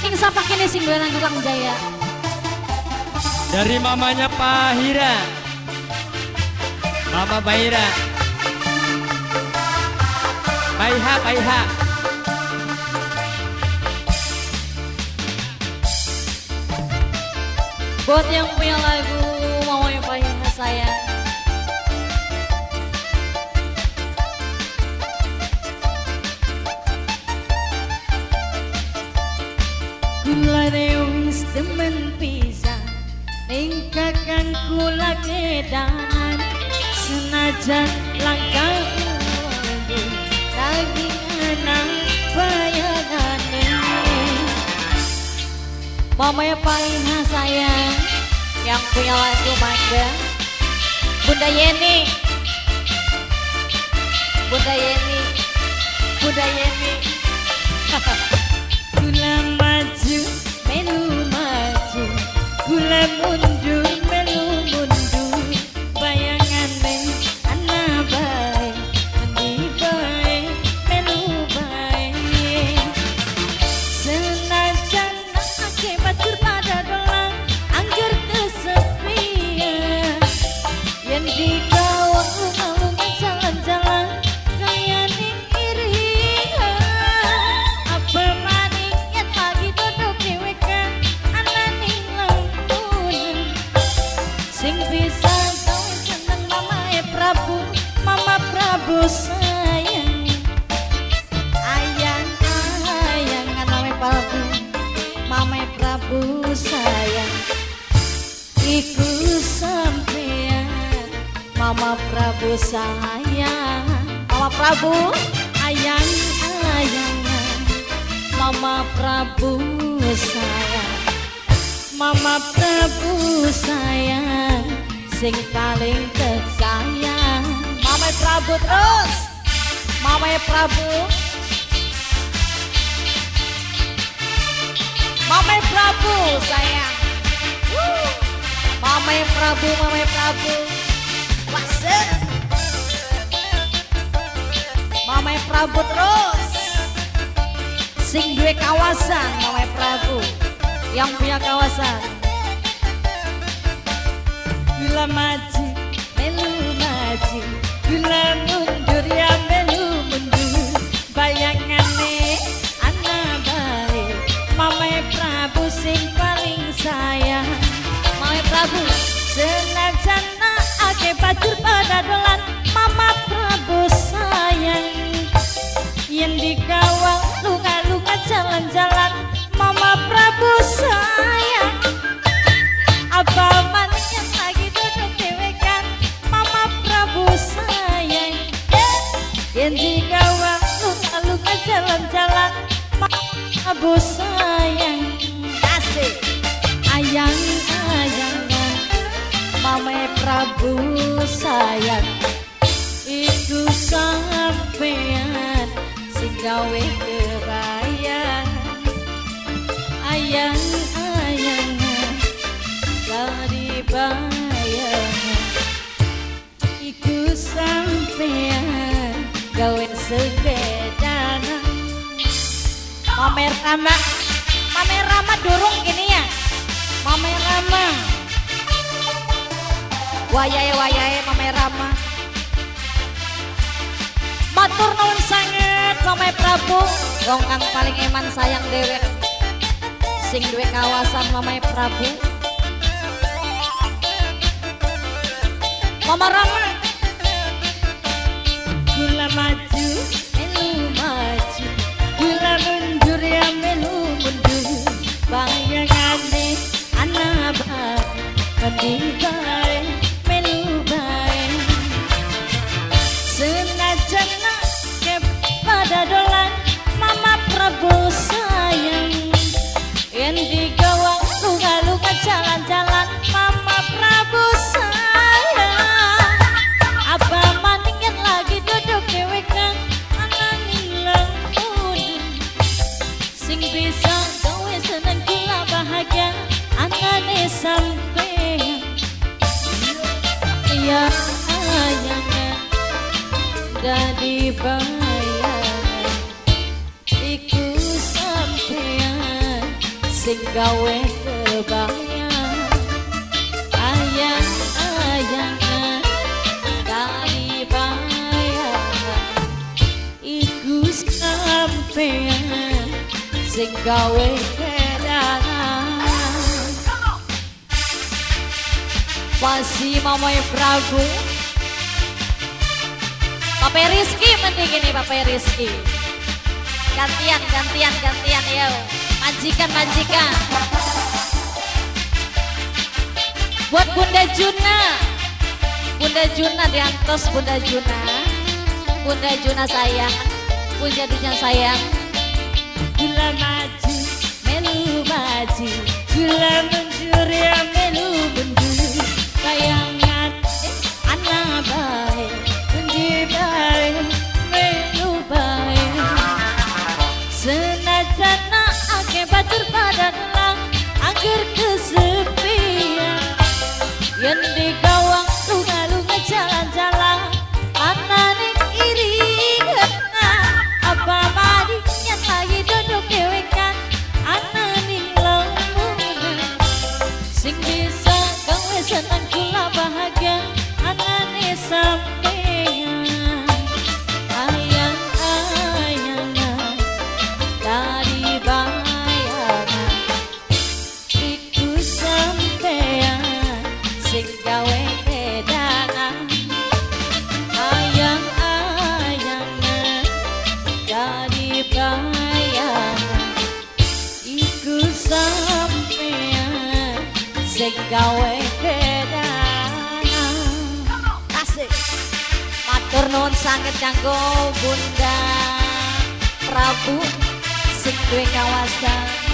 saking kini sing duwenan tukang jaya. Dari mamanya Pak Hira, Mama Bahira, Paiha. Buat yang punya lagu mamanya Paiha sayang. Kula wis demen pisan ning kakang kula kedanan senajan langkah lagi anak bayangane. Mamanya Paiha sayang yang punya lagu mangga Bunda Yeni. Kula maju melu maju, kula mundur melu mundur, bayangane ana bae endi bae melu bae. Senajan ake batur pada dolan angger kesepian, yen digawa alungan jalan-jalan kaya ning irian. Apa maning yen lagi duduk dhewe kan ana ning lempunan, sing bisa gawe seneng Mama Prabu sayang. Ayang aname Prabu, Mama Prabu sayang. Iku sampean Mama Prabu sayang. Mama Prabu ayang Mama Prabu sayang. Mama Prabu sayang sing paling tersayang. Mama Prabu terus, Mama Prabu, Mama Prabu sayang. Mama Prabu, wasir. Mama Prabu terus, sing duwe kawasan. Mama Prabu yang punya kawasan. Gula maju, melu maju, gula mundur ya melu mundur, bayangane ana bae Mama Prabu sing paling sayang. Mama Prabu senajan ake batur pada dolan, Mama Prabu sayang. Yen dikawal lunga-lunga jalan-jalan, Mama Prabu sayang. Apa manisnya lagi duduk dewe kan, Mama Prabu sayang. Yen dikawal lunga-lunga jalan-jalan, Mama Prabu sayang. Kasih ayang Mama Prabu sayang. Iku sampean sing gawe kebayang. Ayang dari bayangan. Iku sampean gawe segedanan. Mamer Rama durung gini ya. Mamer Rama wayahe Mamer Rama. Matur nuwun sanget Mama Prabu, wong kang paling eman sayang dewek sing duwe kawasan. Mama Prabu, Mama Rama. Gula maju melu maju, gula mundur ya melu mundur, bayangane ana bae endi bae melu bae. Senajan pada dolan, Mama Prabu sayang. Yen digawa lunga-lunga jalan-jalan, Mama Prabu sayang. Apa maning yen lagi duduk dewe kan ana ning lempunan, sing bisa gawe seneng gila bahagia anane sampean. Ya ayang dadi bayangan, iku sampean sing gawe kebayang ayang-ayangan dari bayangan iku sampean sing gawe kedangan pasti mamai Prabu Pape Rizky mending ini Pape Rizky gantian ya majikan buat Bunda Juna diantos Bunda Juna sayang Bunda Juna sayang gula maju melu maju gula menjur ya melu menjur kayangan anak baik menjibai melu baik senajan ake batur padalah agar kesepian yang di gawang lunga-lunga jalan-jalan anane iringan apa madinya lagi duduk dewekan anane lamungan sing bisa gawe senang kula bahagia anane sampean ayang-ayangan dari bayangan iku sampean sing gawe kedangan ayang-ayangan dari bayangan iku sampean sing gawe kedangan asik matur nuwun sanget kanggo Bunda Prabu sing duwe kawasan